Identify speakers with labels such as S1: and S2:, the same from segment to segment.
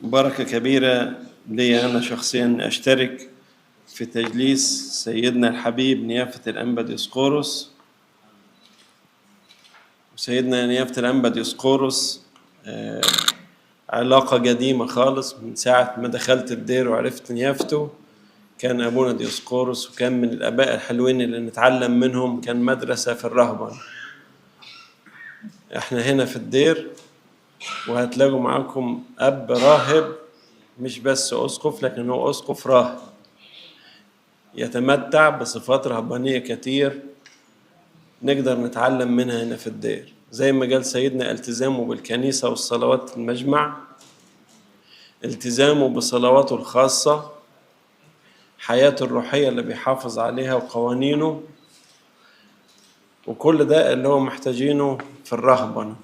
S1: بركة كبيرة لي أنا شخصيا أشترك في تجليس سيدنا الحبيب نيافة الأنبا ديسقورس. وسيدنا نيافة الأنبا ديسقورس علاقة قديمة خالص من ساعة ما دخلت الدير وعرفت نيافته. كان أبونا ديسقورس وكان من الآباء الحلوين اللي نتعلم منهم، كان مدرسة في الرهبنة. احنا هنا في الدير وهتلاقوا معاكم أب راهب، مش بس أسقف لكن هو أسقف راهب يتمتع بصفات رهبانية كتير نقدر نتعلم منها هنا في الدير. زي ما قال سيدنا التزامه بالكنيسة والصلوات المجمع، التزامه بصلواته الخاصة، حياته الروحية اللي بيحافظ عليها وقوانينه، وكل ده اللي هو محتاجينه في الرهبنة.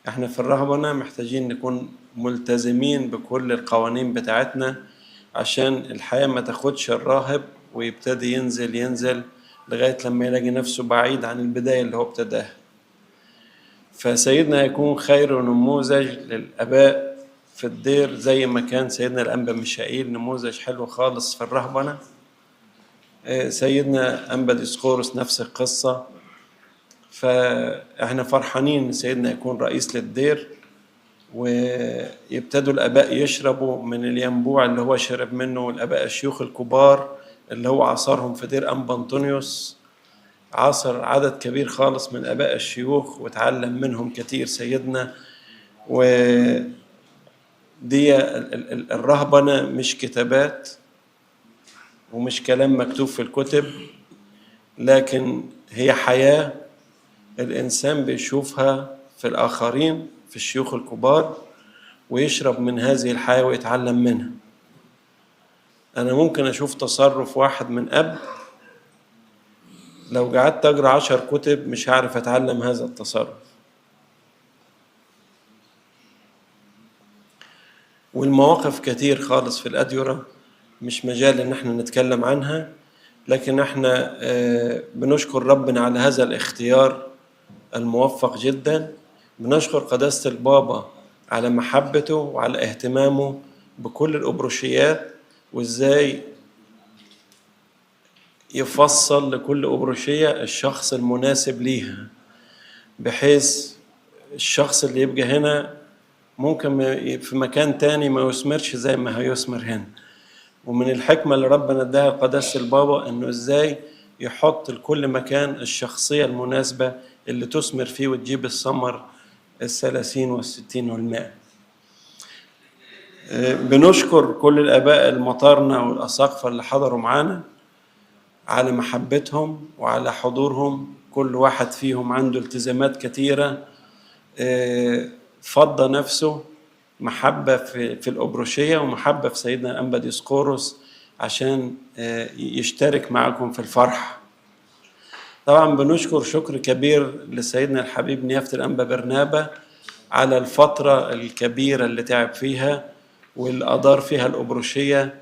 S1: احنا في الرهبنة محتاجين نكون ملتزمين بكل القوانين بتاعتنا عشان الحياة ما تاخدش الراهب ويبتدي ينزل لغاية لما يلاقي نفسه بعيد عن البداية اللي هو ابتداها. فسيدنا يكون خير نموذج للآباء في الدير، زي ما كان سيدنا الأنبا ميشائيل نموذج حلو خالص في الرهبنة. سيدنا أنبا ديسقورس نفس القصة. فإحنا فرحانين إن سيدنا يكون رئيس للدير، ويبتدوا الآباء يشربوا من الينبوع اللي هو شرب منه الآباء الشيوخ الكبار اللي هو عصرهم في دير أنبا أنطونيوس. عاصر عدد كبير خالص من آباء الشيوخ وتعلم منهم كتير سيدنا. ودي الرهبنة مش كتابات ومش كلام مكتوب في الكتب، لكن هي حياة الإنسان بيشوفها في الآخرين، في الشيوخ الكبار، ويشرب من هذه الحياة ويتعلم منها. أنا ممكن أشوف تصرف واحد من أب لو قعدت أقرأ 10 كتب مش هعرف أتعلم هذا التصرف. والمواقف كتير خالص في الأديرة مش مجال إن احنا نتكلم عنها، لكن احنا بنشكر ربنا على هذا الاختيار الموفق جدا. بنشكر قداسة البابا على محبته وعلى اهتمامه بكل الأبروشيات، وإزاي يفصل لكل أبروشية الشخص المناسب ليها، بحيث الشخص اللي يبقى هنا ممكن في مكان تاني ما يثمرش زي ما هيثمر هنا. ومن الحكمة اللي ربنا اداها لقداسة البابا إنه إزاي يحط لكل مكان الشخصية المناسبة اللي تثمر فيه وتجيب الثمر 30 و60 و100. بنشكر كل الآباء المطارنة والأساقفة اللي حضروا معانا على محبتهم وعلى حضورهم. كل واحد فيهم عنده التزامات كتيرة، فضى نفسه محبة في الأبروشية ومحبة في سيدنا الأنبا ديسقورس عشان يشترك معكم في الفرح. طبعا بنشكر شكر كبير لسيدنا الحبيب نيافة الأنبا برنابا على الفترة الكبيرة اللي تعب فيها واللي أدار فيها الأبروشية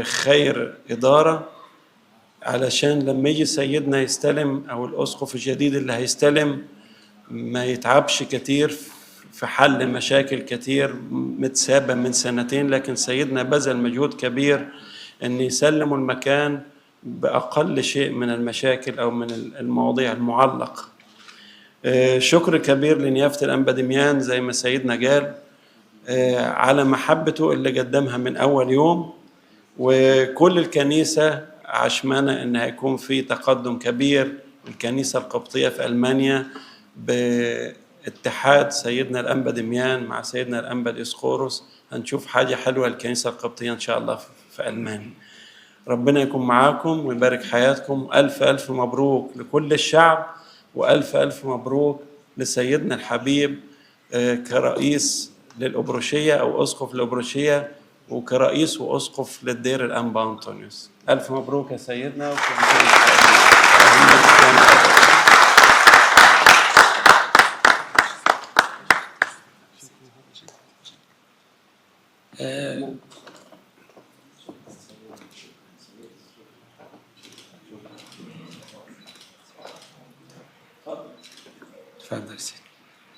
S1: خير إدارة، علشان لما يجي سيدنا يستلم أو الأسقف الجديد اللي هيستلم ما يتعبش كتير في حل مشاكل كتير متسابة من سنتين. لكن سيدنا بذل مجهود كبير أن يسلموا المكان بأقل شيء من المشاكل أو من المواضيع المعلقة. شكر كبير لنيافة الأنبا دميان زي ما سيدنا قال على محبته اللي قدمها من أول يوم، وكل الكنيسة عشمانة أن هيكون في تقدم كبير. الكنيسة القبطية في ألمانيا باتحاد سيدنا الأنبا دميان مع سيدنا الأنبا ديسقورس هنشوف حاجة حلوة الكنيسة القبطية إن شاء الله في ألمانيا. ربنا يكون معاكم ويبارك حياتكم. ألف ألف مبروك لكل الشعب، وألف ألف مبروك لسيدنا الحبيب كرئيس للأبروشية أو أسقف الأبروشية وكرئيس وأسقف للدير الأنبا أنطونيوس. ألف مبروك يا سيدنا.